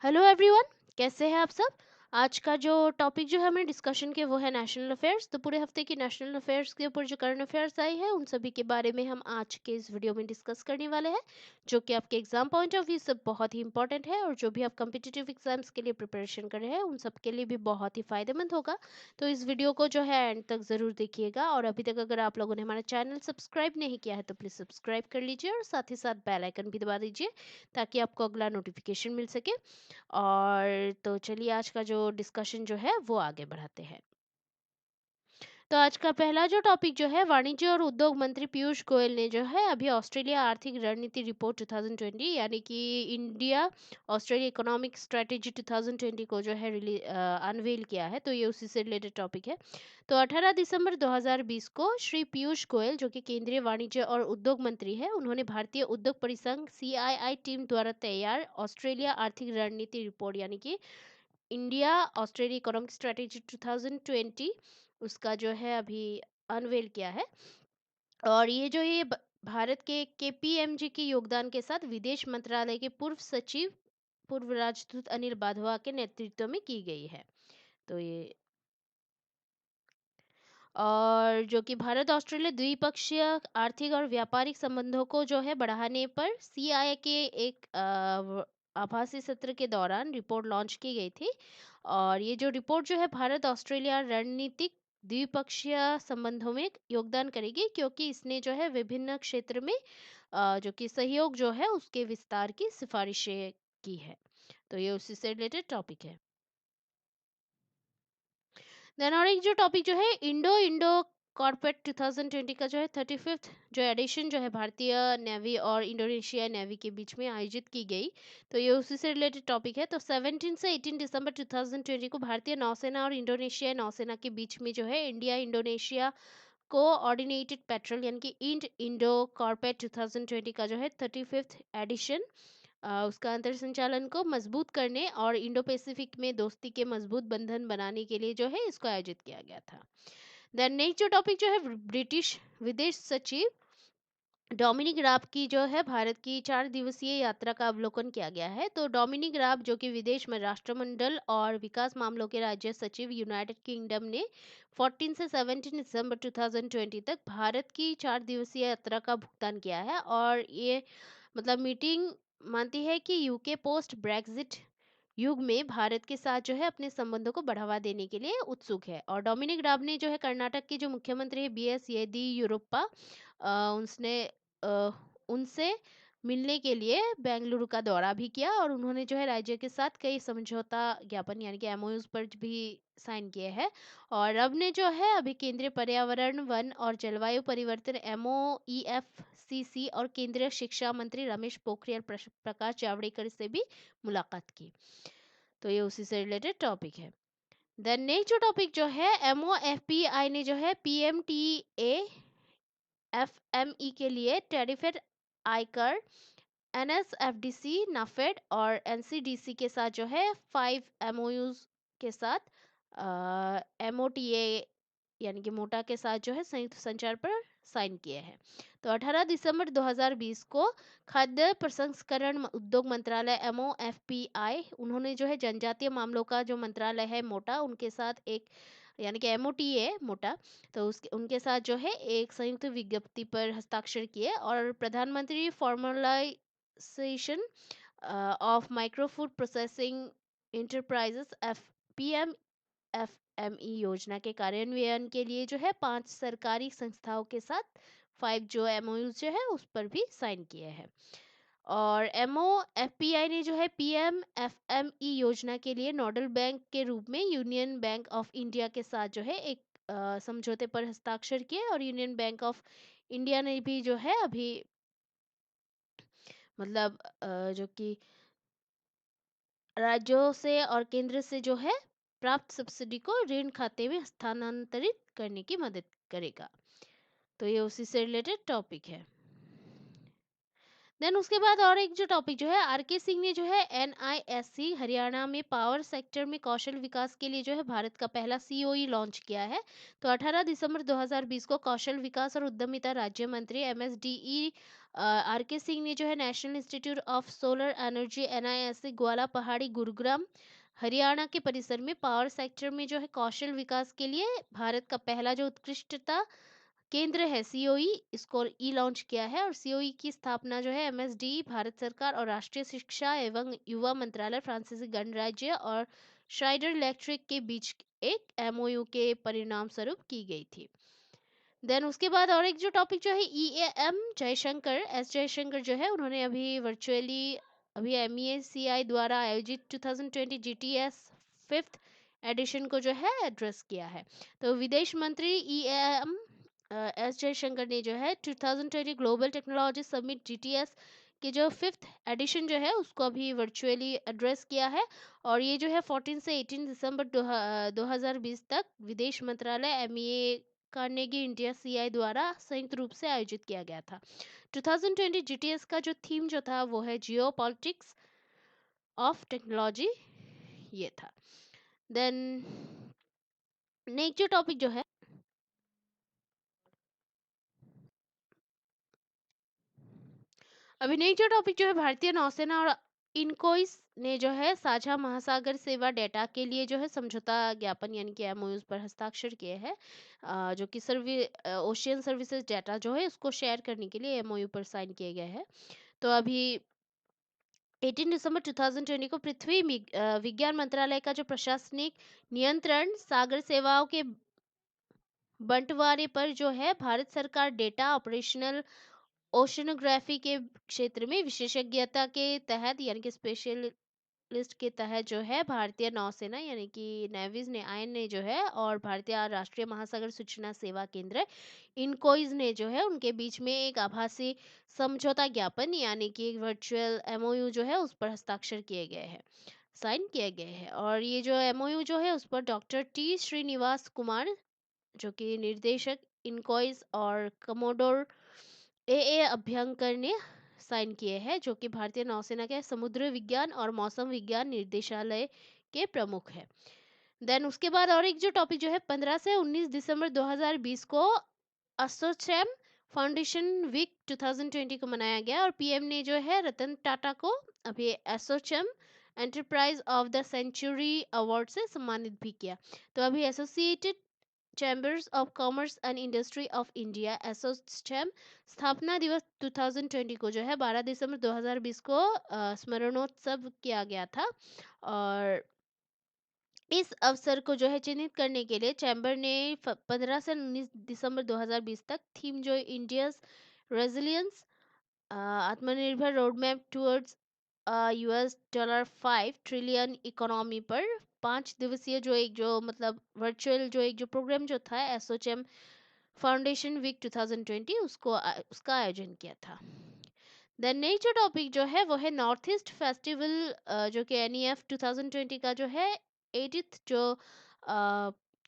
Hello everyone, कैसे हैं आप सब। आज का जो टॉपिक जो है हमें डिस्कशन के वो है नेशनल अफेयर्स। तो पूरे हफ्ते की नेशनल अफेयर्स के ऊपर जो करंट अफेयर्स आई है उन सभी के बारे में हम आज के इस वीडियो में डिस्कस करने वाले हैं, जो कि आपके एग्जाम पॉइंट ऑफ व्यू से बहुत ही इंपॉर्टेंट है और जो भी आप कम्पिटिटिव एग्जाम्स के लिए प्रिपरेशन कर रहे हैं उन सब के लिए भी बहुत ही फायदेमंद होगा। तो इस वीडियो को जो है एंड तक ज़रूर देखिएगा, और अभी तक अगर आप लोगों ने हमारा चैनल सब्सक्राइब नहीं किया है तो प्लीज़ सब्सक्राइब कर लीजिए और साथ ही साथ बेल आइकन भी दबा दीजिए ताकि आपको अगला नोटिफिकेशन मिल सके। और तो चलिए आज का जो डिस्कशन जो है वो आगे बढ़ाते हैं। तो आज का पहला जो टॉपिक जो है, वाणिज्य और उद्योग मंत्री पीयूष गोयल ने जो है अभी ऑस्ट्रेलिया आर्थिक रणनीति रिपोर्ट 2020 यानी कि इंडिया ऑस्ट्रेलिया इकोनॉमिक स्ट्रेटेजी 2020 को जो है अनवेल किया है। तो ये उसी से रिलेटेड टॉपिक है। तो 18 दिसंबर 2020 को श्री पीयूष गोयल, जो कि केंद्रीय वाणिज्य और उद्योग मंत्री है, उन्होंने भारतीय उद्योग परिसंघ CII टीम द्वारा तैयार ऑस्ट्रेलिया आर्थिक रणनीति रिपोर्ट यानी कि इंडिया ऑस्ट्रेलिया इकोनॉमिक स्ट्रेटेजी 2020 उसका जो है अभी अनवेल किया है। और भारत के KPMG के योगदान के साथ विदेश मंत्रालय के पूर्व सचिव पूर्व राजदूत अनिल बाधवा के नेतृत्व में की गई है। तो ये और जो कि भारत ऑस्ट्रेलिया द्विपक्षीय आर्थिक और व्यापारिक संबंधों को जो है बढ़ाने पर CII के एक आभासी सत्र के दौरान रिपोर्ट लॉन्च की गई थी। और ये जो रिपोर्ट जो है भारत ऑस्ट्रेलिया रणनीतिक द्विपक्षीय संबंधों में योगदान करेगी, क्योंकि इसने जो है विभिन्न क्षेत्र में जो कि सहयोग जो है उसके विस्तार की सिफारिशें की है। तो ये उसी से रिलेटेड टॉपिक है। देन और एक जो टॉपिक जो है इंडो इंडो कॉर्पोरेट 2020 का जो है 35th जो एडिशन जो है भारतीय नेवी और इंडोनेशिया नेवी के बीच में आयोजित की गई। तो ये उसी से रिलेटेड टॉपिक है। तो 17 से 18 दिसंबर 2020 को भारतीय नौसेना और इंडोनेशिया नौसेना के बीच में जो है इंडिया इंडोनेशिया कोऑर्डिनेटेड पेट्रोल यानी कि इंडो कॉर्पोरेट 2020 का जो है 35th एडिशन उसका अंतर संचालन को मजबूत करने और इंडो पैसिफिक में दोस्ती के मजबूत बंधन बनाने के लिए जो है इसको आयोजित किया गया था। देन नेक्स्ट जो टॉपिक जो है, ब्रिटिश विदेश सचिव डोमिनिक राब की जो है भारत की 4 दिवसीय यात्रा का अवलोकन किया गया है। तो डोमिनिक राब, जो कि विदेश में राष्ट्रमंडल और विकास मामलों के राज्य सचिव यूनाइटेड किंगडम ने 14 से 17 दिसंबर 2020 तक भारत की 4 दिवसीय यात्रा का भुगतान किया है। और ये मीटिंग मानती है कि यूके पोस्ट ब्रेक्जिट युग में भारत के साथ जो है अपने संबंधों को बढ़ावा देने के लिए उत्सुक है। और डोमिनिक राब ने जो है कर्नाटक के जो मुख्यमंत्री है BS येदियुरप्पा उसने अ, उनसे मिलने के लिए बेंगलुरु का दौरा भी किया, और उन्होंने जो है राज्य के साथ कई समझौता ज्ञापन यानी कि MOUs पर भी साइन किए हैं। और अब ने जो है अभी केंद्रीय पर्यावरण वन और जलवायु परिवर्तन MOEFCC और केंद्रीय शिक्षा मंत्री रमेश पोखरियाल प्रकाश जावड़ेकर से भी मुलाकात की। तो ये उसी से रिलेटेड टॉपिक है। देन नेक्स्ट जो टॉपिक जो है, MOFPI ने जो है PMTA FME के लिए टेरिफेड आयकर NSFDC नाफेड और NCDC के साथ जो है 5 MOUs के साथ MOTA यानी कि मोटा के साथ जो है संयुक्त संचार पर साइन किए हैं। तो 18 दिसंबर 2020 को खाद्य प्रसंस्करण उद्योग मंत्रालय MOFPI उन्होंने जो है जनजातीय मामलों का जो मंत्रालय है मोटा उनके साथ एक यानी कि MOTA मोटा, तो उसके उनके साथ जो है एक संयुक्त विज्ञप्ति पर हस्ताक्षर किए। और प्रधानमंत्री formalisation of micro food processing enterprises FME योजना के कार्यान्वयन के लिए जो है 5 सरकारी संस्थाओं के साथ 5 जो MOUs जो है उस पर भी साइन किए हैं। और MOFPI ने जो है PMFME योजना के लिए नोडल बैंक के रूप में यूनियन बैंक ऑफ इंडिया के साथ जो है एक समझौते पर हस्ताक्षर किए। और यूनियन बैंक ऑफ इंडिया ने भी जो है अभी जो कि राज्यों से और केंद्र से जो है प्राप्त सब्सिडी को ऋण खाते में स्थानांतरित करने की मदद करेगा। तो ये उसी से रिलेटेड टॉपिक है। देन उसके बाद और एक जो टॉपिक जो है, आरके सिंह ने जो है एनआईएससी हरियाणा में पावर सेक्टर में कौशल विकास के लिए जो है भारत का पहला सीओई लॉन्च किया है। तो 18 दिसंबर 2020 को कौशल विकास और उद्यमिता राज्य मंत्री एमएसडीई आरके सिंह ने जो है national institute of solar energy NISC Gwala Pahari Gurugram Haryana के परिसर में पावर सेक्टर में जो है कौशल विकास के लिए भारत का पहला जो उत्कृष्टता केंद्र है सीओई, इसको ई लॉन्च किया है। और सीओई की स्थापना जो है एमएसडी भारत सरकार और राष्ट्रीय शिक्षा एवं युवा मंत्रालय फ्रांसीसी गणराज्य और श्राइडर इलेक्ट्रिक के बीच एक एमओयू के परिणाम स्वरूप की गई थी। देन उसके बाद और एक जो टॉपिक जो है ईएएम जयशंकर एस जयशंकर जो है उन्होंने अभी वर्चुअली अभी एमईएसीआई द्वारा आयोजित 2020 जीटीएस फिफ्थ एडिशन को जो है एड्रेस किया है। तो विदेश मंत्री ईएएम एस जयशंकर ने जो है 2020 ग्लोबल टेक्नोलॉजी समिट जीटीएस के जो फिफ्थ एडिशन जो है उसको अभी वर्चुअली एड्रेस किया है। और ये जो है 14 से 18 दिसंबर 2020 तक विदेश मंत्रालय एमईए कार्नेगी इंडिया सीआई द्वारा संयुक्त रूप से आयोजित किया गया था। 2020 जीटीएस का जो थीम जो था वो है जियो पॉलिटिक्स ऑफ टेक्नोलॉजी, ये था। देन नेक्स्ट जो टॉपिक जो है, अभी नेक्स्ट जो टॉपिक जो है भारतीय नौसेना और इनकोइस ने जो है साझा महासागर सेवा डेटा के लिए जो है समझौता ज्ञापन यानी कि एमओयूज पर हस्ताक्षर किए हैं। जो कि ओशियन सर्विसेज डेटा जो है उसको शेयर करने के लिए एमओयू पर साइन किए गए हैं। तो अभी 18 दिसंबर 2020 को पृथ्वी विज्ञान मंत्रालय का जो प्रशासनिक नियंत्रण सागर सेवाओं के बंटवारे पर जो है भारत सरकार डेटा ऑपरेशनल ओशनोग्राफी के क्षेत्र में विशेषज्ञता के तहत यानी कि स्पेशल लिस्ट के तहत जो है भारतीय नौसेना यानी कि नेवीज ने आयन ने जो है और भारतीय राष्ट्रीय महासागर सूचना सेवा केंद्र इनकोइज ने जो है उनके बीच में एक आभासी समझौता ज्ञापन यानी कि एक वर्चुअल एमओयू जो है उस पर हस्ताक्षर किए गए हैं, साइन किए गए हैं। और ये जो एमओयू जो है उस पर डॉक्टर टी श्रीनिवास कुमार जो कि निर्देशक इनकोइस और कमोडोर ए अभ्यंकर ने साइन किए हैं जो कि भारतीय नौसेना के समुद्र विज्ञान और मौसम विज्ञान निर्देशालय के प्रमुख है। देन उसके बाद और एक जो टॉपिक जो है 15 से 19 दिसंबर 2020 को एसोचैम फाउंडेशन वीक 2020 को मनाया गया और पीएम ने जो है रतन टाटा को अभी ASSOCHAM enterprise of the century award से सम्मानित भी किया। तो अभी associated chambers of commerce and industry of India ASSOCHAM स्थापना दिवस 2020 को जो है 12 दिसंबर 2020 को स्मरणोत्सव किया गया था। और इस अवसर को जो है चिन्हित करने के लिए चैम्बर ने 15 से 19 दिसंबर 2020 तक थीम जो इंडियाज रेजिलियंस आत्मनिर्भर रोडमैप टुवर्ड्स $5 ट्रिलियन इकोनॉमी पर 5 दिवसीय जो एक जो मतलब वर्चुअल जो एक जो प्रोग्राम जो था एसोचैम फाउंडेशन वीक 2020 उसका आयोजन किया था। देन नेक्स्ट जो टॉपिक जो है वो है नॉर्थ ईस्ट फेस्टिवल जो कि एनईएफ 2020 का जो है 80th जो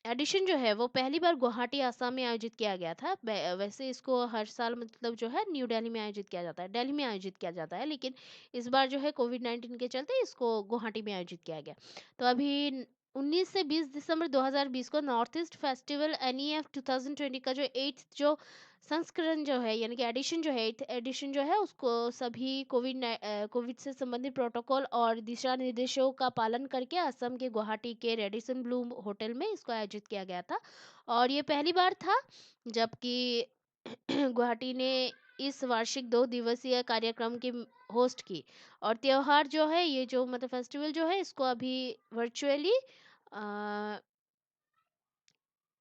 एडिशन जो है वो पहली बार गुवाहाटी आसाम में आयोजित किया गया था। वैसे इसको हर साल मतलब जो है न्यू दिल्ली में आयोजित किया जाता है, दिल्ली में आयोजित किया जाता है, लेकिन इस बार जो है कोविड-19 के चलते इसको गुवाहाटी में आयोजित किया गया। तो अभी 19 से 20 दिसंबर 2020 को नॉर्थ ईस्ट फेस्टिवल एनईएफ 2020 का जो 8th जो संस्करण जो है यानी कि एडिशन जो है 8th एडिशन जो है उसको सभी कोविड से संबंधित प्रोटोकॉल और दिशा निर्देशों का पालन करके असम के गुवाहाटी के रेडिसन ब्लू होटल में इसको आयोजित किया गया था। और ये पहली बार था जबकि गुवाहाटी ने इस वार्षिक 2 दिवसीय कार्यक्रम की होस्ट की। और त्योहार जो है ये जो मतलब फेस्टिवल जो है इसको अभी वर्चुअली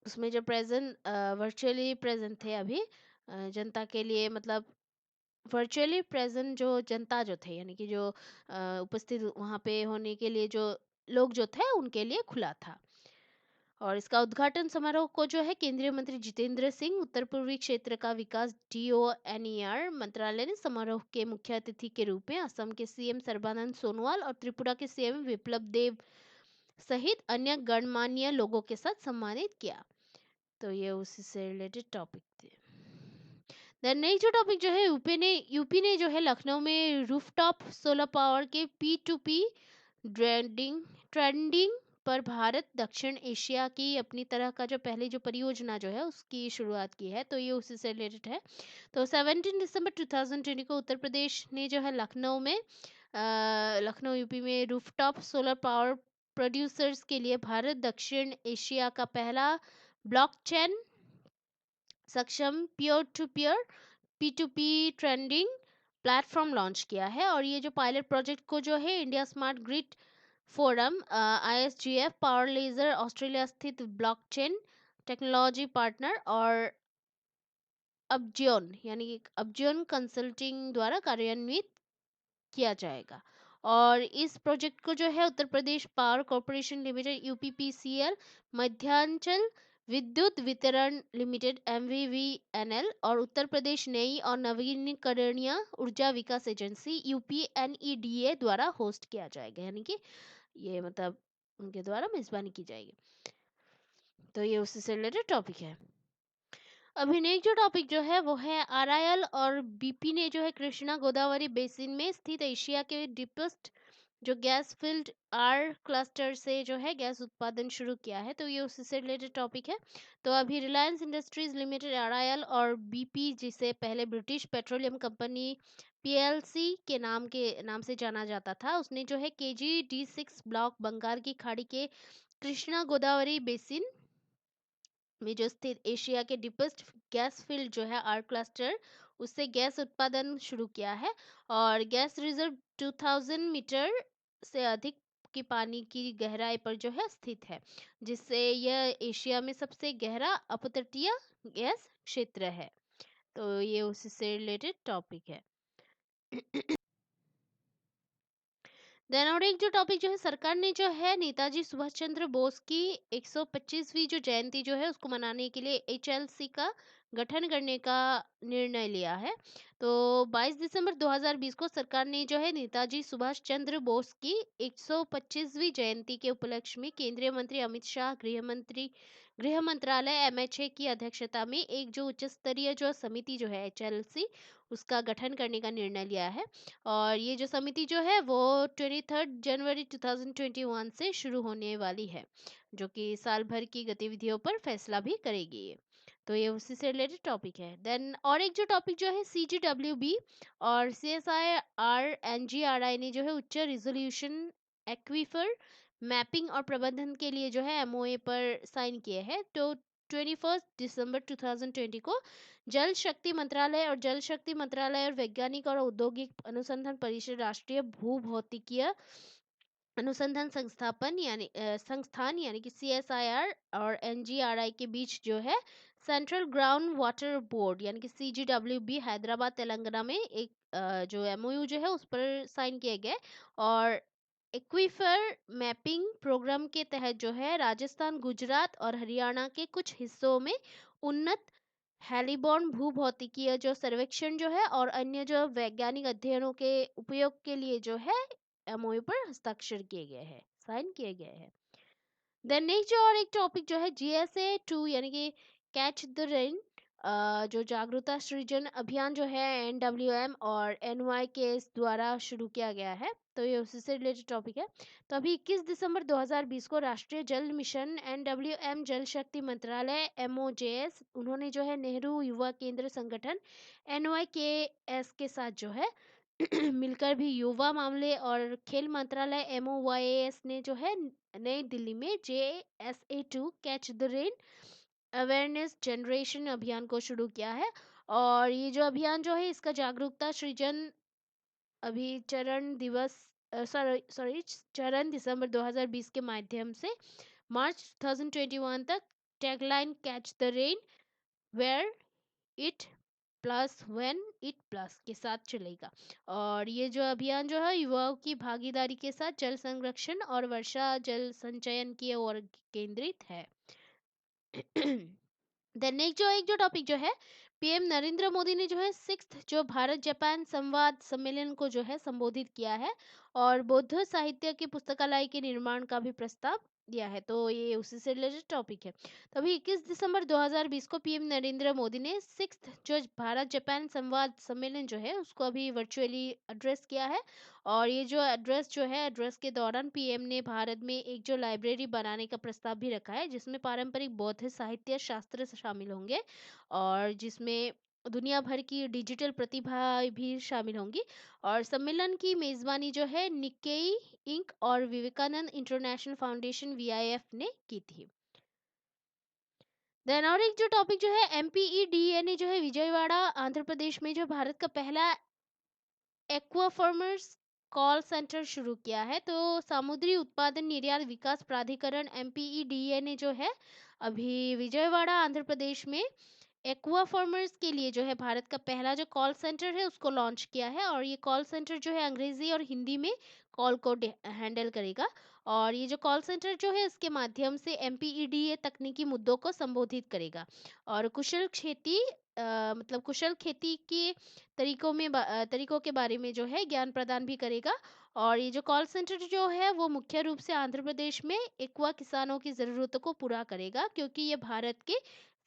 उसमें जो प्रेजेंट वर्चुअली प्रेजेंट थे अभी जनता के लिए मतलब वर्चुअली प्रेजेंट जो जनता जो थे यानी कि जो उपस्थित वहाँ पे होने के लिए जो लोग जो थे उनके लिए खुला था। और इसका उद्घाटन समारोह को जो है केंद्रीय मंत्री जितेंद्र सिंह उत्तर पूर्वी क्षेत्र का विकास डीओएनईआर मंत्रालय ने समारोह के मुख्य अतिथि के रूप में असम के सीएम सर्बानंद सोनोवाल और त्रिपुरा के सीएम विप्लव देव सहित अन्य गणमान्य लोगों के साथ सम्मानित किया। तो ये उसी से रिलेटेड टॉपिक थे। देन नेक्स्ट जो टॉपिक जो है, यूपी ने जो है लखनऊ में रूफटॉप सोलर पावर के P2P ट्रेंडिंग ट्रेंडिंग पर भारत दक्षिण एशिया की अपनी तरह का जो पहली जो परियोजना जो है उसकी शुरुआत की है, तो ये उसी से रिलेटेड है। तो 17 दिसंबर 2020 को उत्तर प्रदेश ने जो है लखनऊ यूपी में रूफटॉप सोलर पावर प्रोड्यूसर्स के लिए भारत दक्षिण एशिया का पहला ब्लॉकचेन सक्षम peer to peer P2P trading platform launch किया है। और ये जो पायलट प्रोजेक्ट को जो है India smart grid forum ISGF power ledger Australia स्थित ब्लॉकचेन टेक्नोलॉजी पार्टनर और अबजियोन कंसल्टिंग द्वारा कार्यान्वित किया जाएगा। और इस प्रोजेक्ट को जो है Uttar Pradesh power corporation limited UPPCL, Madhyanchal Vidyut Vitran limited MVVNL और उत्तर प्रदेश नई और नवीकरणीय ऊर्जा विकास एजेंसी UPNEDA द्वारा होस्ट किया जाएगा, यानी कि ये मतलब उनके द्वारा मेजबानी की जाएगी। तो ये उससे से रिलेटेड टॉपिक है। अभी नेक्स्ट जो टॉपिक जो है वो है RIL और BP ने जो है कृष्णा गोदावरी बेसिन में स्थित एशिया के डीपेस्ट जो गैस फील्ड आर क्लस्टर से जो है गैस उत्पादन शुरू किया है, तो ये उसी से रिलेटेड टॉपिक है। तो अभी रिलायंस इंडस्ट्रीज लिमिटेड RIL और BP, जिसे पहले ब्रिटिश पेट्रोलियम कंपनी PLC के नाम से जाना जाता था, उसने जो है KG-D6 ब्लॉक बंगाल की खाड़ी के कृष्णा गोदावरी बेसिन में जो स्थित एशिया के डीपेस्ट गैस फील्ड जो है आर क्लस्टर, उससे गैस उत्पादन शुरू किया है। और गैस रिजर्व 2000 मीटर से अधिक की पानी की गहराई पर जो है स्थित है, जिससे यह एशिया में सबसे गहरा अपतटीय गैस क्षेत्र है। तो ये उसी से रिलेटेड टॉपिक है। देन और एक जो टॉपिक जो है, सरकार ने जो है नेताजी सुभाष चंद्र बोस की 125वीं जो जयंती जो है उसको मनाने के लिए HLC का गठन करने का निर्णय लिया है। तो 22 दिसंबर 2020 को सरकार ने जो है नेताजी सुभाष चंद्र बोस की 125वीं जयंती के उपलक्ष्य में केंद्रीय मंत्री अमित शाह, गृह मंत्रालय MHA की अध्यक्षता में एक जो उच्च स्तरीय जो समिति जो है HLC, उसका गठन करने का निर्णय लिया है। और ये जो समिति जो है वो 23 जनवरी 2021 से शुरू होने वाली है, जो कि साल भर की गतिविधियों पर फैसला भी करेगी ये। तो ये उसी से रिलेटेड टॉपिक है। देन और एक जो टॉपिक जो है, CGWB और CSIR NGRI ने जो है उच्च रिजोल्यूशन एक्वीफर मैपिंग और प्रबंधन के लिए जो है MOA पर साइन किए हैं। तो 21 दिसंबर 2020 को जल शक्ति मंत्रालय और वैज्ञानिक और औद्योगिक अनुसंधान परिषद, राष्ट्रीय भूभौतिकीय अनुसंधान संस्थान यानी कि CSIR और NGRI के बीच जो है सेंट्रल ग्राउंड वाटर बोर्ड यानी कि CGWB हैदराबाद तेलंगाना में एक जो MOU जो है उस पर साइन किए गए। और एक्वीफर मैपिंग प्रोग्राम के तहत जो है राजस्थान, गुजरात और हरियाणा के कुछ हिस्सों में उन्नत हेलीबॉर्न भूभौतिकीय जो सर्वेक्षण जो है और अन्य जो वैज्ञानिक अध्ययनों के उपयोग के लिए जो है MOU पर हस्ताक्षर किए गए हैं, साइन किए गए हैं। देन नेक्स्ट जो और एक टॉपिक जो है GSA 2 यानी कि कैच द रेन जो जागरूकता सृजन अभियान जो है NWM और NYKS द्वारा शुरू किया गया है, तो ये उसी से रिलेटेड टॉपिक है। तो अभी 21 दिसंबर 2020 को राष्ट्रीय जल मिशन NWM, जल शक्ति मंत्रालय MOJS, उन्होंने जो है नेहरू युवा केंद्र संगठन NYKS के साथ जो है मिलकर भी युवा मामले और खेल मंत्रालय MOYAS ने जो है नई दिल्ली में JSA 2 catch the rain awareness generation अभियान को शुरू किया है। और ये जो अभियान जो है इसका जागरूकता सृजन अभी चरण दिसंबर 2020 के माध्यम से मार्च 2021 तक tagline catch the rain where it falls when it falls के साथ चलेगा। और ये जो अभियान जो है युवाओं की भागीदारी के साथ जल संरक्षण और वर्षा जल संचयन की ओर केंद्रित है। देन नेक्स्ट जो एक जो टॉपिक जो है, PM नरेंद्र मोदी ने जो है 6th जो भारत जापान संवाद सम्मेलन को जो है संबोधित किया है और बौद्ध साहित्य की पुस्तकालय के निर्माण का भी प्रस्ताव दिया है, तो ये उसी से रिलेटेड टॉपिक है। तो अभी 21 दिसंबर 2020 को पीएम नरेंद्र मोदी ने सिक्स्थ जो भारत जापान संवाद सम्मेलन जो है उसको अभी वर्चुअली एड्रेस किया है। और ये जो एड्रेस जो है, एड्रेस के दौरान पीएम ने भारत में एक जो लाइब्रेरी बनाने का प्रस्ताव भी रखा है, जिसमें पारंपरिक बौद्ध साहित्य शास्त्र शामिल होंगे और जिसमें दुनिया भर की डिजिटल प्रतिभा भी शामिल होंगी। और सम्मेलन की मेजबानी जो है निक्केई इंक और विवेकानंद इंटरनेशनल फाउंडेशन वीआईएफ ने की थी। देन और एक जो टॉपिक जो है, एमपीईडीए ने जो है विजयवाड़ा आंध्र प्रदेश में जो भारत का पहला एक्वा फार्मर्स कॉल सेंटर शुरू किया है। तो समुद्री उत्पादन निर्यात विकास प्राधिकरण एमपीईडीए ने जो है अभी विजयवाड़ा आंध्र प्रदेश में एक्वा फार्मर्स के लिए जो है भारत का पहला जो कॉल सेंटर है उसको लॉन्च किया है। और ये कॉल सेंटर जो है अंग्रेजी और हिंदी में कॉल को हैंडल करेगा। और ये जो कॉल सेंटर जो है इसके माध्यम से एमपीईडीए तकनीकी मुद्दों को संबोधित करेगा और कुशल खेती मतलब कुशल खेती के तरीकों के बारे में जो है ज्ञान प्रदान भी करेगा। और ये जो कॉल सेंटर जो है वो मुख्य रूप से आंध्र प्रदेश में एक्वा किसानों की ज़रूरतों को पूरा करेगा, क्योंकि ये भारत के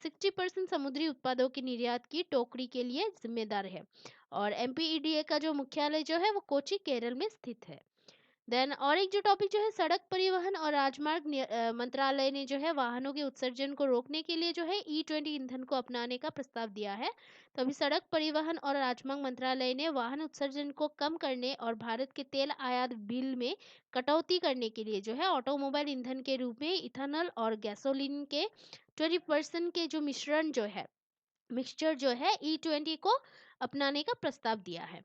60% समुद्री उत्पादों की निर्यात की टोकरी के लिए जिम्मेदार है। और एमपीईडीए का जो मुख्यालय जो है वो कोची केरल में स्थित है। देन और एक जो टॉपिक जो है, सड़क परिवहन और राजमार्ग मंत्रालय ने जो है वाहनों के उत्सर्जन को रोकने के लिए जो है E20 ईंधन को अपनाने का प्रस्ताव दिया है। तो अभी सड़क परिवहन और राजमार्ग मंत्रालय ने वाहन उत्सर्जन को कम करने और भारत के तेल आयात बिल में कटौती करने के लिए जो है ऑटोमोबाइल ईंधन के रूप में इथेनॉल और गैसोलीन के 20% के जो मिक्सचर जो है E20 को अपनाने का प्रस्ताव दिया है।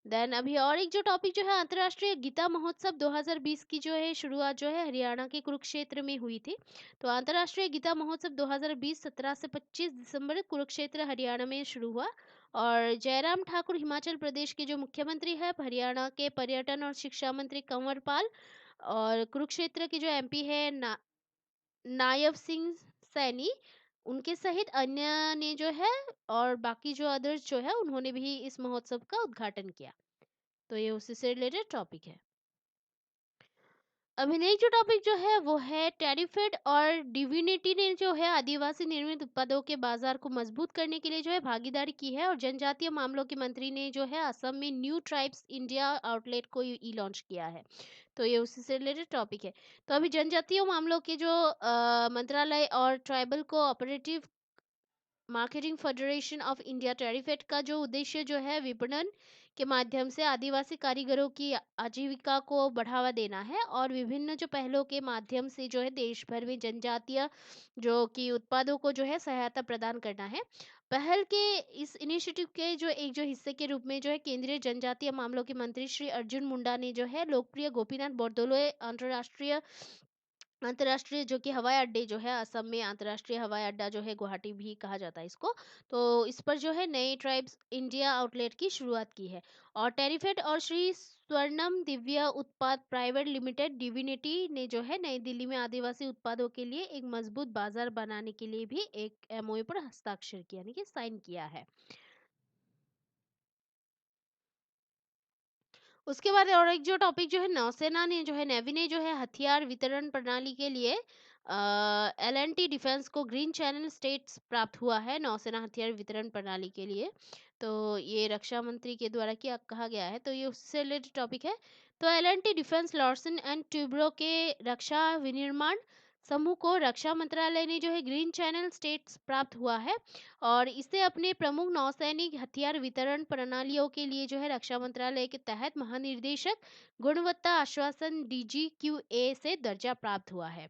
देन अभी और एक जो टॉपिक जो है, अंतर्राष्ट्रीय गीता महोत्सव 2020 की जो है शुरुआत जो है हरियाणा के कुरुक्षेत्र में हुई थी। तो अंतर्राष्ट्रीय गीता महोत्सव 2020 17 से 25 दिसंबर कुरुक्षेत्र हरियाणा में शुरू हुआ। और जयराम ठाकुर हिमाचल प्रदेश के जो मुख्यमंत्री है, हरियाणा के पर्यटन और शिक्षा मंत्री कंवर पाल और कुरुक्षेत्र के जो एमपी है नायब सिंह सैनी, उनके सहित अन्य ने जो है और बाकी जो अदर्स जो है उन्होंने भी इस महोत्सव का उद्घाटन किया। तो ये उसी से रिलेटेड टॉपिक है। अभी नेक्स्ट जो टॉपिक जो है वो है टैरिफेड और डिविनिटी ने जो है आदिवासी निर्मित उत्पादों के बाजार को मजबूत करने के लिए जो है भागीदारी की है। और जनजातीय मामलों के मंत्री ने जो है असम में न्यू ट्राइब्स इंडिया आउटलेट को ई लॉन्च किया है। तो ये उसी से रिलेटेड टॉपिक है। तो अभी जनजातीय मामलों के जो मंत्रालय और tribal cooperative marketing federation of India TRIFED का जो उद्देश्य जो है विपणन के माध्यम से आदिवासी कारीगरों की आजीविका को बढ़ावा देना है और विभिन्न जो पहलों के माध्यम से जो है देश भर में जनजातीय जो कि उत्पादों को जो है सहायता प्रदान करना है। पहल के इस इनिशिएटिव के जो एक जो हिस्से के रूप में जो है केंद्रीय जनजातीय मामलों के मंत्री श्री अर्जुन मुंडा ने जो है लोकप्रिय गोपीनाथ बोरदोलोई अंतर्राष्ट्रीय जो कि हवाई अड्डे जो है असम में अंतर्राष्ट्रीय हवाई अड्डा जो है गुवाहाटी भी कहा जाता है इसको। तो इस पर जो है नए ट्राइब्स इंडिया आउटलेट की शुरुआत की है। और टेरिफेट और श्री स्वर्णम दिव्य उत्पाद प्राइवेट लिमिटेड डिविनिटी ने जो है नई दिल्ली में आदिवासी उत्पादों के लिए एक मजबूत बाजार बनाने के लिए भी एक एमओयू पर हस्ताक्षर किया, यानी कि साइन किया है। उसके बाद और एक जो टॉपिक जो है, नौसेना ने जो है नेवी ने जो है हथियार वितरण प्रणाली के लिए एल&टी डिफेंस को ग्रीन चैनल स्टेट्स प्राप्त हुआ है नौसेना हथियार वितरण प्रणाली के लिए। तो ये रक्षा मंत्री के द्वारा किया कहा गया है, तो ये उससे रिलेटेड टॉपिक है। तो L&T defence Larsen and Toubro के रक्षा विनिर्माण समूह को रक्षा मंत्रालय ने जो है ग्रीन चैनल स्टेट्स प्राप्त हुआ है। और इसे अपने प्रमुख नौसैनिक हथियार वितरण प्रणालियों के लिए जो है रक्षा मंत्रालय के तहत महानिर्देशक गुणवत्ता आश्वासन DGQA से दर्जा प्राप्त हुआ है।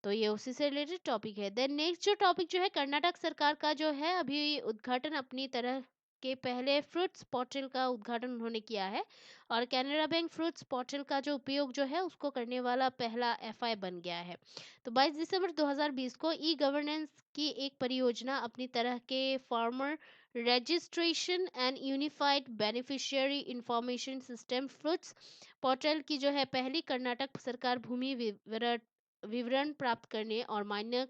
तो ये उसी से रिलेटेड टॉपिक है। देन नेक्स्ट जो टॉपिक जो है, कर्नाटक सरकार का जो है अभी उद्घाटन अपनी तरह के पहले फ्रूट्स पोर्टल का उद्घाटन उन्होंने किया है। और कैनरा बैंक फ्रूट्स पोर्टल का जो उपयोग जो है उसको करने वाला पहला एफआई बन गया है। तो 22 दिसंबर 2020 को ई गवर्नेंस की एक परियोजना अपनी तरह के farmer registration and unified beneficiary information system fruits portal की जो है पहली कर्नाटक सरकार भूमि विवरण विवरण प्राप्त करने और मान्य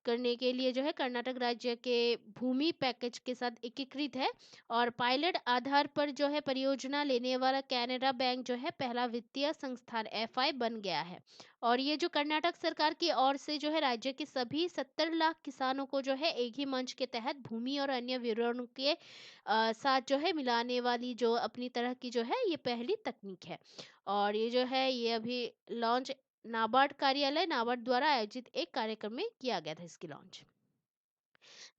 करने के लिए जो है कर्नाटक राज्य के भूमि पैकेज के साथ एकीकृत है। और पायलट आधार पर जो है परियोजना लेने वाला कैनरा बैंक जो है पहला वित्तीय संस्थान एफआई बन गया है। और ये जो कर्नाटक सरकार की ओर से जो है राज्य के सभी 70 लाख किसानों को जो है एक ही मंच के तहत भूमि और अन्य विवरणों के साथ जो है मिलाने वाली जो अपनी तरह की जो है ये पहली तकनीक है। और ये जो है ये अभी लॉन्च नाबार्ड कार्यालय नाबार्ड द्वारा आयोजित एक कार्यक्रम में किया गया था इसकी लॉन्च।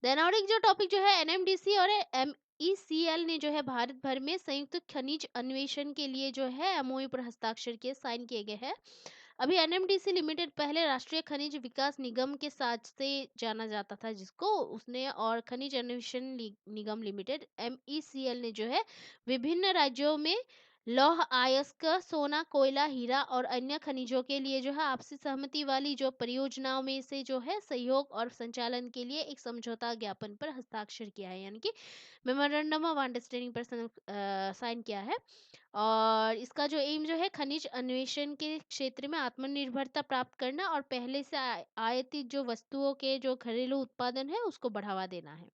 देन और एक जो टॉपिक जो है एनएमडीसी और एमईसीएल ने जो है भारत भर में संयुक्त खनिज अन्वेषण के लिए जो है एमओयू पर हस्ताक्षर किए साइन किए गए हैं। अभी एनएमडीसी लिमिटेड पहले राष्ट्रीय खनिज विकास निगम के साथ से जाना जाता था जिसको उसने, और खनिज अन्वेषण निगम लिमिटेड एमईसीएल ने जो है विभिन्न राज्यों में लौह अयस्क, सोना, कोयला, हीरा और अन्य खनिजों के लिए जो है आपसी सहमति वाली जो परियोजनाओं में से जो है सहयोग और संचालन के लिए एक समझौता ज्ञापन पर हस्ताक्षर किया है, यानी कि मेमोरेंडम ऑफ अंडरस्टैंडिंग पर साइन किया है। और इसका जो एम जो है खनिज अन्वेषण के क्षेत्र में आत्मनिर्भरता प्राप्त करना और पहले से आयातित जो वस्तुओं के जो घरेलू उत्पादन है उसको बढ़ावा देना है।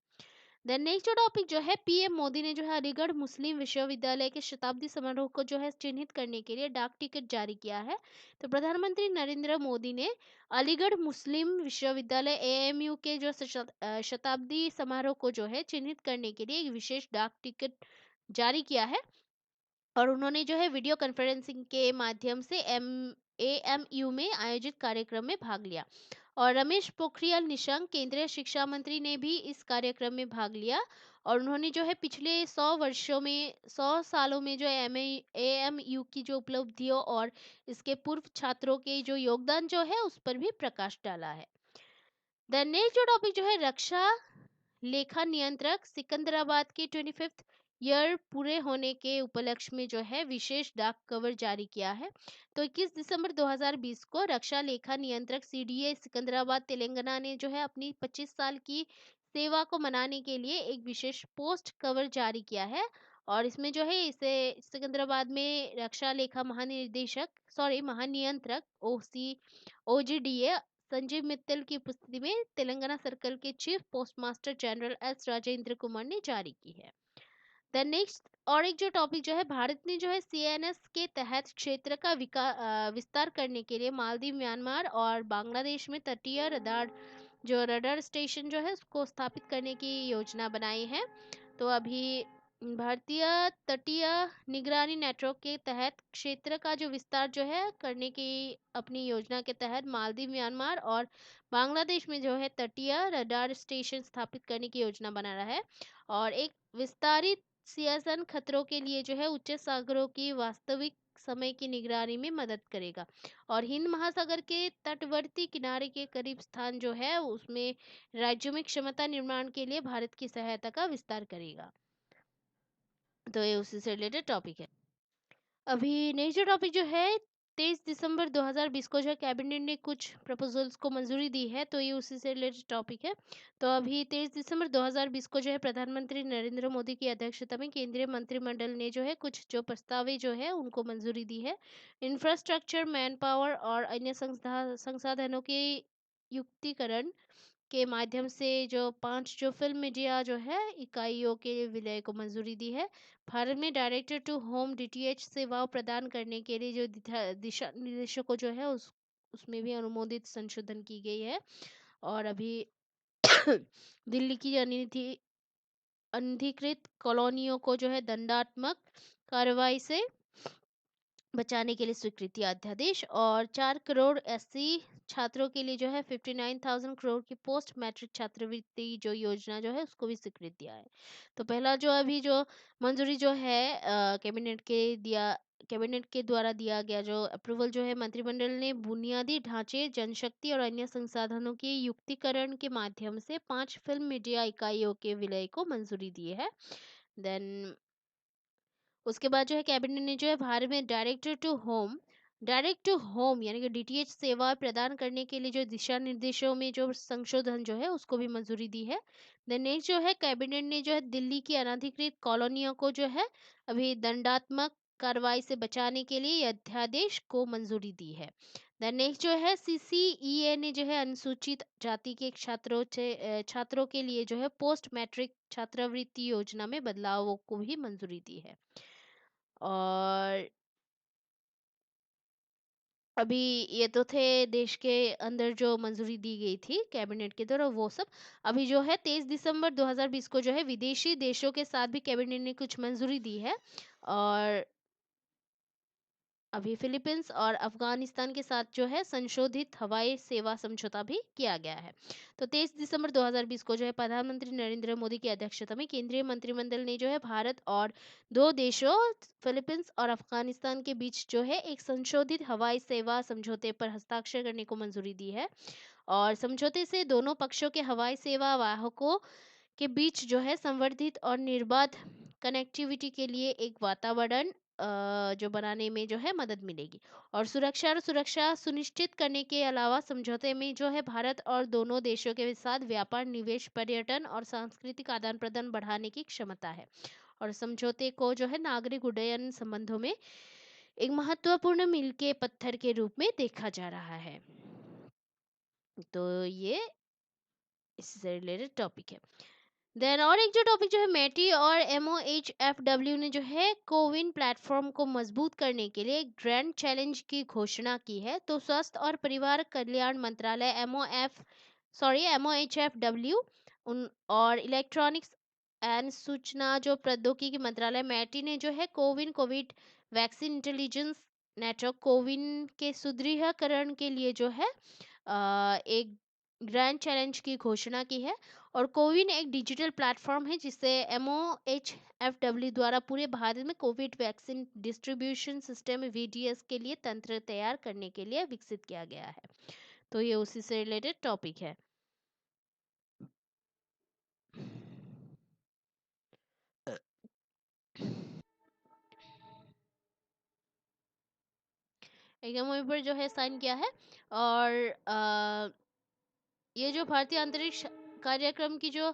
देन नेक्स्ट जो टॉपिक जो है पीएम मोदी ने जो है अलीगढ़ मुस्लिम विश्वविद्यालय के शताब्दी समारोह को जो है चिन्हित करने के लिए डाक टिकट जारी किया है। तो प्रधानमंत्री नरेंद्र मोदी ने अलीगढ़ मुस्लिम विश्वविद्यालय एएमयू के जो शताब्दी समारोह को जो है चिन्हित करने के लिए एक विशेष डाक टिकट जारी किया है। और उन्होंने जो है वीडियो कॉन्फ्रेंसिंग के माध्यम से एएमयू में आयोजित कार्यक्रम में भाग लिया। और रमेश पोखरियाल निशंक केंद्रीय शिक्षा मंत्री ने भी इस कार्यक्रम में भाग लिया। और उन्होंने जो है पिछले 100 सालों में जो एएमयू की जो उपलब्धियों और इसके पूर्व छात्रों के जो योगदान जो है उस पर भी प्रकाश डाला है। देन नेक्स्ट जो टॉपिक जो है रक्षा लेखा नियंत्रक सिकंदराबाद के 25th ईयर पूरे होने के उपलक्ष्य में जो है विशेष डाक कवर जारी किया है। तो 21 दिसंबर 2020 को रक्षा लेखा नियंत्रक सीडीए सिकंदराबाद तेलंगाना ने जो है अपनी 25 साल की सेवा को मनाने के लिए एक विशेष पोस्ट कवर जारी किया है। और इसमें जो है इसे सिकंदराबाद में रक्षा लेखा महानियंत्रक ओजीडीए संजीव मित्तल की उपस्थिति में तेलंगाना सर्कल के chief postmaster general S Rajendra Kumar ने जारी की है। देन नेक्स्ट और एक जो टॉपिक जो है भारत ने जो है सीएनएस के तहत क्षेत्र का विस्तार करने के लिए मालदीव, म्यांमार और बांग्लादेश में तटीय रडार स्टेशन जो है उसको स्थापित करने की योजना बनाई है। तो अभी भारतीय तटीय निगरानी नेटवर्क के तहत क्षेत्र का जो विस्तार जो है करने की अपनी योजना के तहत मालदीव, म्यांमार और बांग्लादेश में जो है तटीय रडार स्टेशन स्थापित करने की योजना बना रहा है। और एक विस्तारित सियासन खतरों के लिए जो है उच्च सागरों की वास्तविक समय की निगरानी में मदद करेगा। और हिंद महासागर के तटवर्ती किनारे के करीब स्थान जो है उसमें राज्यों में क्षमता निर्माण के लिए भारत की सहायता का विस्तार करेगा। तो ये उसी से रिलेटेड टॉपिक है। अभी नेक्स्ट जो टॉपिक जो है 23 दिसंबर 2020 को जो है कैबिनेट ने कुछ प्रपोजल्स को मंजूरी दी है, तो ये उसी से रिलेटेड टॉपिक है। तो अभी 23 दिसंबर 2020 को जो है प्रधानमंत्री नरेंद्र मोदी की अध्यक्षता में केंद्रीय मंत्रिमंडल ने जो है कुछ जो प्रस्तावें जो है उनको मंजूरी दी है। इंफ्रास्ट्रक्चर, मैन पावर और अन्य संसाधनों के युक्तिकरण के माध्यम से जो 5 जो फिल्म मीडिया जो है इकाइयों के विलय को मंजूरी दी है। भारत में डायरेक्टर टू होम डीटीएच सेवाओं प्रदान करने के लिए जो दिशा निर्देशों जो है उसमें भी अनुमोदित संशोधन की गई है। और अभी दिल्ली की अनधिकृत कॉलोनियों को जो है दंडात्मक कार्रवाई से बचाने के लिए स्वीकृति अध्यादेश। और 4 करोड़ एससी छात्रों के लिए जो है 59,000 करोड़ की पोस्ट मैट्रिक छात्रवृत्ति जो योजना जो है उसको भी स्वीकृति दिया है। तो पहला जो अभी जो मंजूरी जो है कैबिनेट के द्वारा दिया गया जो अप्रूवल जो है मंत्रिमंडल ने बुनियादी ढांचे, जनशक्ति और अन्य संसाधनों के युक्तिकरण के माध्यम से 5 फिल्म मीडिया इकाइयों के विलय को मंजूरी दी है। देन उसके बाद जो है कैबिनेट ने जो है भारत में डायरेक्ट टू होम यानी कि डीटीएच सेवा प्रदान करने के लिए जो दिशा निर्देशों में जो संशोधन जो है उसको भी मंजूरी दी है। देन नेक्स्ट जो है कैबिनेट ने जो है दिल्ली की अनाधिकृत कॉलोनियों को जो है अभी दंडात्मक कार्रवाई से बचाने के लिए ये अध्यादेश को मंजूरी दी है। देन नेक्स्ट जो है सीसीईए ने जो है अनुसूचित जाति के छात्रों के लिए जो है पोस्ट मैट्रिक छात्रवृत्ति योजना में बदलावों को भी मंजूरी दी है। और अभी ये तो थे देश के अंदर जो मंजूरी दी गई थी कैबिनेट के द्वारा वो सब। अभी जो है 23 दिसंबर 2020 को जो है विदेशी देशों के साथ भी कैबिनेट ने कुछ मंजूरी दी है। और अभी फिलीपींस और अफगानिस्तान के साथ जो है संशोधित हवाई सेवा समझौता भी किया गया है। तो 23 दिसंबर 2020 को जो है प्रधानमंत्री नरेंद्र मोदी की अध्यक्षता में केंद्रीय मंत्रिमंडल ने जो है भारत और दो देशों फिलीपींस और अफगानिस्तान के बीच जो है एक संशोधित हवाई सेवा समझौते पर हस्ताक्षर करने को मंजूरी दी है। और समझौते से दोनों पक्षों के हवाई सेवा वाहकों के बीच जो है संवर्धित और निर्बाध कनेक्टिविटी के लिए एक वातावरण जो बनाने में जो है मदद मिलेगी। और सुरक्षा सुनिश्चित करने के अलावा समझौते में जो है भारत और दोनों देशों के साथ व्यापार, निवेश, पर्यटन और सांस्कृतिक आदान प्रदान बढ़ाने की क्षमता है। और समझौते को जो है नागरिक उड्डयन संबंधों में एक महत्वपूर्ण मील के पत्थर के रूप में देखा जा रहा है। तो ये इससे रिलेटेड टॉपिक है। देन और एक जो टॉपिक जो है मेटी और MOHFW ने जो है कोविन प्लेटफॉर्म को मजबूत करने के लिए एक ग्रैंड चैलेंज की घोषणा की है। तो स्वास्थ्य और परिवार कल्याण मंत्रालय MOHFW उन और इलेक्ट्रॉनिक्स एंड सूचना जो प्रौद्योगिकी मंत्रालय मैटी ने जो है Covid vaccine intelligence network CoWIN के सुदृढ़ीकरण के लिए जो है एक ग्रैंड चैलेंज की घोषणा की है। और कोविन एक डिजिटल प्लेटफॉर्म है जिससे MOHFW द्वारा पूरे भारत में Covid vaccine distribution system VDS के लिए तंत्र तैयार करने के लिए विकसित किया गया है। तो ये उसी से रिलेटेड टॉपिक है। एमओयू पर जो है साइन किया है। और ये जो भारतीय अंतरिक्ष कार्यक्रम की जो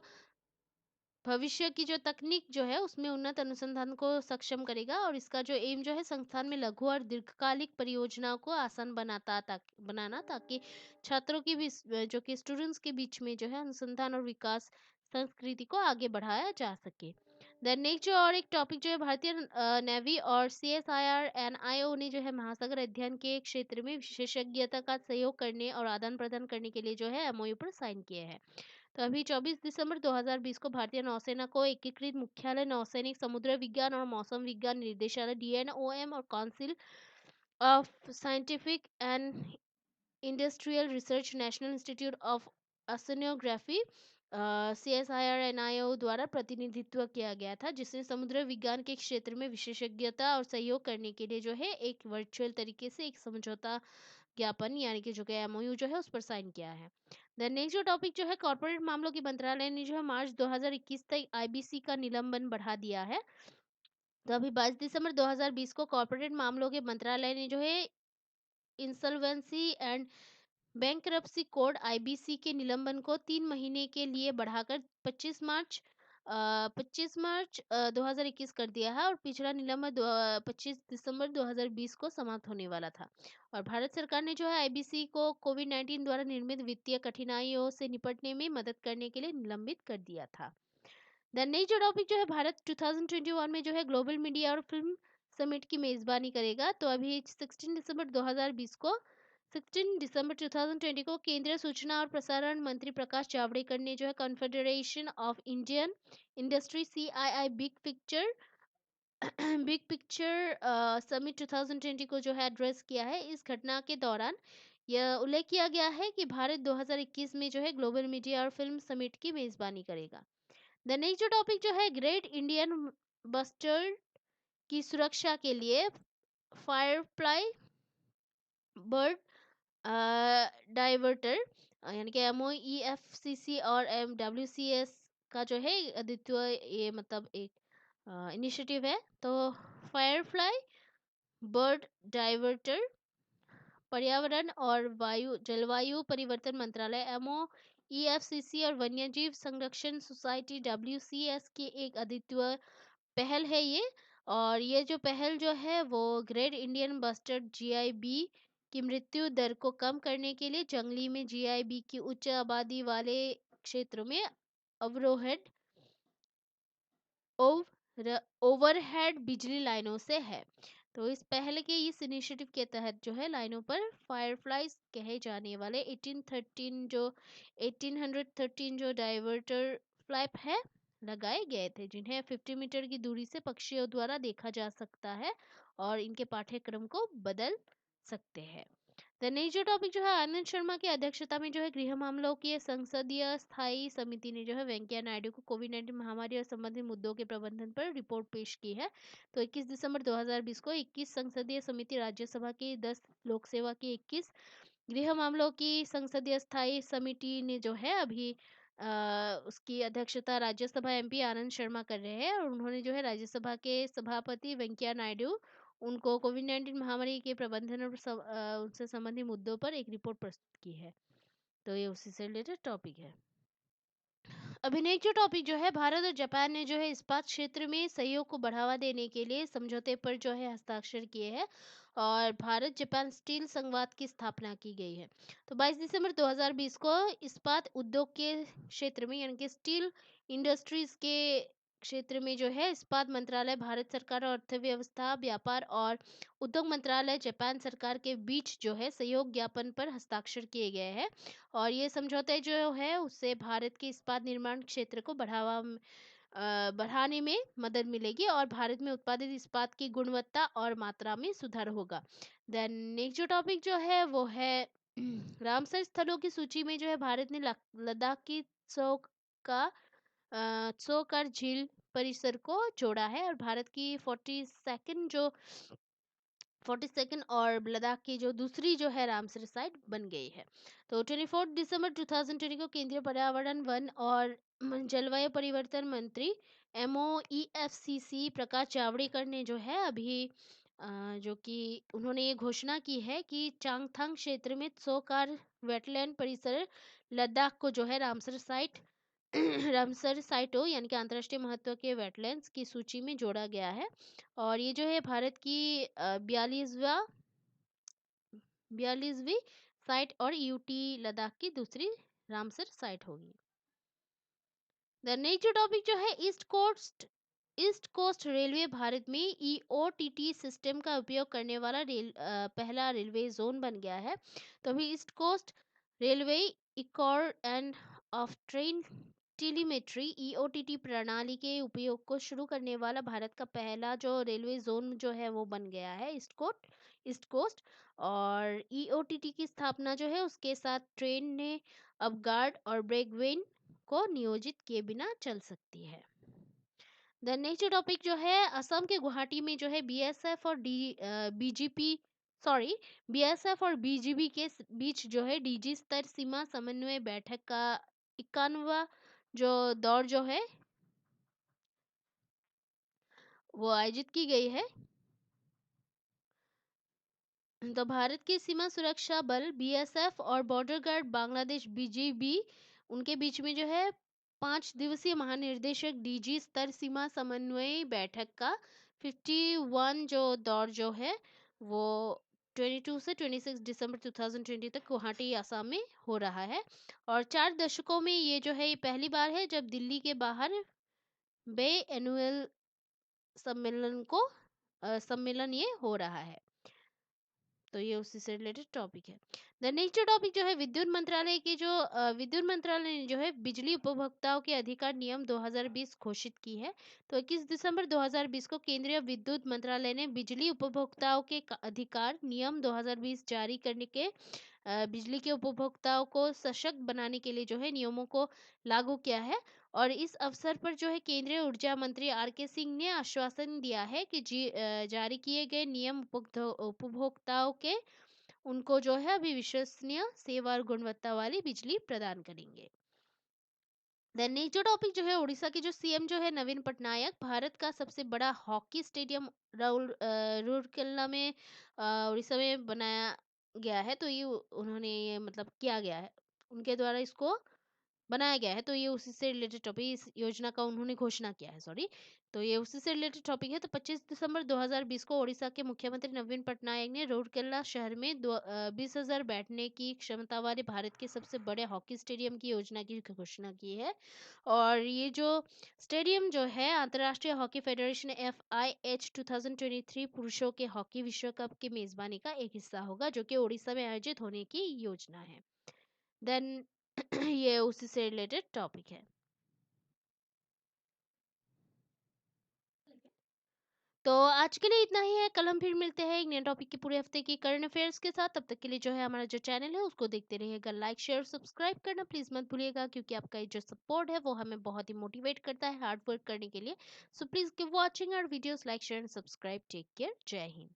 भविष्य की जो तकनीक जो है उसमें उन्नत अनुसंधान को सक्षम करेगा। और इसका जो एम जो है संस्थान में लघु और दीर्घकालिक परियोजनाओं को आसान बनाना ताकि छात्रों की भी जो कि स्टूडेंट्स के बीच में जो है अनुसंधान और विकास संस्कृति को आगे बढ़ाया जा सके। देन नेक्स्ट जो और एक टॉपिक जो है भारतीय नेवी और CSIR NIO ने जो है महासागर अध्ययन के क्षेत्र में विशेषज्ञता का सहयोग करने और आदान प्रदान करने के लिए जो है MOU पर साइन किए हैं। तो अभी 24 दिसंबर 2020 को भारतीय नौसेना को एकीकृत मुख्यालय नौसैनिक समुद्र विज्ञान और मौसम विज्ञान निर्देशालय DNOM और council of scientific and industrial research national institute of oceanography CSIR-NIO द्वारा प्रतिनिधित्व किया गया था, जिसने समुद्र विज्ञान के क्षेत्र में विशेषज्ञता और सहयोग करने के लिए जो है एक वर्चुअल तरीके से एक समझौता ज्ञापन यानी कि जो कि MOU जो है उस पर साइन किया है। देन नेक्स्ट जो टॉपिक जो है कॉर्पोरेट मामलों की मंत्रालय ने जो है मार्च 2021 तक IBC का निलंबन बढ़ा दिया है। तो अभी 22 दिसंबर 2020 को कॉर्पोरेट मामलों के मंत्रालय ने जो है insolvency and bankruptcy code IBC के निलंबन को 3 महीने के लिए बढ़ाकर 25 मार्च 2021 कर दिया है। और पिछला निलंबन 25 दिसंबर 2020 को समाप्त होने वाला था। और भारत सरकार ने जो है IBC को कोविड-19 द्वारा निर्मित वित्तीय कठिनाइयों से निपटने में मदद करने के लिए निलंबित कर दिया था। देन नेक्स्ट जो टॉपिक जो है भारत 2021 में जो है ग्लोबल मीडिया और फिल्म समिट की मेजबानी करेगा। तो अभी 16 दिसंबर 2020 को केंद्रीय सूचना और प्रसारण मंत्री प्रकाश जावड़ेकर ने जो है confederation of Indian industry CII big picture summit 2020 को जो है एड्रेस किया है। इस घटना के दौरान यह उल्लेख किया गया है कि भारत 2021 में जो है ग्लोबल मीडिया और फिल्म समिट की मेजबानी करेगा। द नेक्स्ट जो टॉपिक जो है ग्रेट इंडियन बस्टर्ड की सुरक्षा के लिए फायरफ्लाई बर्ड डाइवर्टर यानी कि MOEFCC और MWCS का जो है द्वितीय ये मतलब एक इनिशिएटिव है। तो फायरफ्लाई बर्ड डाइवर्टर पर्यावरण और जलवायु परिवर्तन मंत्रालय MOEFCC और वन्यजीव संरक्षण सोसाइटी WCS की एक अद्वितीय पहल है ये। और ये जो पहल जो है वो ग्रेट इंडियन बस्टर्ड GIB कि मृत्यु दर को कम करने के लिए जंगली में जीआईबी की उच्च आबादी वाले क्षेत्रों में अवरोहेड ओवरहेड बिजली लाइनों से है। तो इस पहल के इस इनिशिएटिव के तहत जो है लाइनों पर फायरफ्लाइज कहे जाने वाले 1813 जो डाइवर्टर फ्लैप है लगाए गए थे, जिन्हें 50 मीटर की दूरी से पक्षियों द्वारा देखा जा सकता है और इनके पाठ्यक्रम को बदल सकते हैं। द नेक्स्ट जो टॉपिक जो है आनंद शर्मा की अध्यक्षता में जो है गृह मामलों की संसदीय स्थायी समिति ने जो है वेंकैया नायडू को कोविड-19 महामारी और संबंधित मुद्दों के प्रबंधन पर रिपोर्ट पेश की है। तो 21 दिसंबर 2020 को 21 संसदीय समिति राज्यसभा की 10 लोक सेवा की 21 गृह मामलों की संसदीय स्थायी समिति ने जो है अभी उसकी अध्यक्षता राज्यसभा एमपी आनंद शर्मा कर रहे हैं और उन्होंने जो है राज्यसभा के सभापति वेंकैया नायडू उनको कोविड-19 महामारी के प्रबंधन और उनसे संबंधित मुद्दों पर एक रिपोर्ट प्रस्तुत की है। तो ये उसी से रिलेटेड टॉपिक है। अभी नेक्स्ट जो टॉपिक जो है भारत और जापान ने जो है इस्पात क्षेत्र में सहयोग को बढ़ावा देने के लिए समझौते पर जो है हस्ताक्षर किए हैं और भारत जापान स्टील संघवाद की स्थापना की गई है। तो 22 दिसंबर 2020 को इस्पात उद्योग के क्षेत्र में यानी कि स्टील इंडस्ट्रीज के क्षेत्र में जो है इस्पात मंत्रालय भारत सरकार और अर्थव्यवस्था व्यापार और उद्योग मंत्रालय जापान सरकार के बीच जो है सहयोग ज्ञापन पर हस्ताक्षर किए गए हैं और ये समझौते जो है उससे भारत के इस्पात निर्माण क्षेत्र को बढ़ाने में मदद मिलेगी और भारत में उत्पादित इस्पात की गुणवत्ता और मात्रा में सुधार होगा। देन नेक्स्ट जो टॉपिक जो है वो है रामसर स्थलों की सूची में जो है भारत ने लद्दाख की का त्सोकर झील परिसर को जोड़ा है और भारत की 42nd और लद्दाख की जो दूसरी जो है रामसर साइट बन गई है। तो 24 दिसंबर 2020 को केंद्रीय पर्यावरण वन और जलवायु परिवर्तन मंत्री MOEFCC प्रकाश जावड़ेकर ने जो है अभी जो कि उन्होंने ये घोषणा की है कि चांगथांग क्षेत्र में त्सोकार वेटलैंड परिसर लद्दाख को जो है रामसर साइटों यानी कि अंतर्राष्ट्रीय महत्व के वेटलैंड्स की सूची में जोड़ा गया है और ये जो है भारत की 42वीं साइट और यूटी लद्दाख की दूसरी रामसर साइट होगी। द नेक्स्ट टॉपिक जो है ईस्ट कोस्ट रेलवे भारत में EOTT सिस्टम का उपयोग करने वाला पहला रेलवे जोन बन गया है। तो अभी east coast railway ECoR end of train telemetry EOTT प्रणाली के उपयोग को शुरू करने वाला भारत का पहला जो रेलवे जोन जो है वो बन गया है ईस्ट कोस्ट और EOTT की स्थापना जो है उसके साथ ट्रेन ने अब गार्ड और ब्रेकवेन को नियोजित किए बिना चल सकती है। द नेक्स्ट टॉपिक जो है असम के गुवाहाटी में जो है बीएसएफ और बीजीबी के बीच जो है डीजी स्तर सीमा समन्वय बैठक का 51वां जो दौर जो है वो आयोजित की गई है। तो भारत के सीमा सुरक्षा बल बीएसएफ और बॉर्डर गार्ड बांग्लादेश बीजीबी उनके बीच में जो है 5 दिवसीय महानिर्देशक डीजी स्तर सीमा समन्वय बैठक का 51 जो दौर जो है वो 22 से 26 दिसंबर 2020 तक गुवाहाटी असम में हो रहा है और 4 दशकों में ये जो है ये पहली बार है जब दिल्ली के बाहर बे एनुअल सम्मेलन ये हो रहा है। तो ये उसी से रिलेटेड टॉपिक है। द नेक्स्ट टॉपिक जो है विद्युत मंत्रालय ने जो है बिजली उपभोक्ताओं के अधिकार नियम 2020 घोषित की है। तो 21 दिसंबर 2020 को केंद्रीय विद्युत मंत्रालय ने बिजली उपभोक्ताओं के अधिकार नियम 2020 जारी करने के बिजली के उपभोक्ताओं को सशक्त बनाने के लिए जो है नियमों को लागू किया है और इस अवसर पर जो है केंद्रीय ऊर्जा मंत्री RK सिंह ने आश्वासन दिया है कि जारी किए गए नियम उपभोक्ताओं के उनको जो है अभी विश्वसनीय सेवा और गुणवत्ता वाली बिजली प्रदान करेंगे। देन नेक्स्ट जो टॉपिक जो है उड़ीसा के जो सीएम जो है नवीन पटनायक भारत का सबसे बड़ा हॉकी स्टेडियम रूरकेला में उड़ीसा में बनाया गया है। तो ये उन्होंने ये मतलब किया गया है उनके द्वारा इसको बनाया गया है। तो ये उसी से रिलेटेड टॉपिक इस योजना का उन्होंने घोषणा किया है। सॉरी। तो ये उसी से रिलेटेड टॉपिक है। तो 25 दिसंबर 2020 को ओडिशा के मुख्यमंत्री नवीन पटनायक ने रूरकेला शहर में 20,000 बैठने की क्षमता वाले भारत के सबसे बड़े हॉकी स्टेडियम की योजना की घोषणा की है। और ये जो स्टेडियम जो है अंतर्राष्ट्रीय हॉकी फेडरेशन FIH 2023 पुरुषों के हॉकी विश्व कप की मेजबानी का एक हिस्सा होगा, जो कि ओडिशा में आयोजित होने की योजना है। देन ये उसी से रिलेटेड टॉपिक है। तो आज के लिए इतना ही है। कल हम फिर मिलते हैं एक नए टॉपिक की पूरे हफ्ते की करंट अफेयर्स के साथ। तब तक के लिए जो है हमारा जो चैनल है उसको देखते रहिएगा। लाइक शेयर सब्सक्राइब करना प्लीज मत भूलिएगा, क्योंकि आपका ये जो सपोर्ट है वो हमें बहुत ही मोटिवेट करता है हार्ड वर्क करने के लिए। So please keep watching our videos, like share and subscribe. Take care. जय हिंद।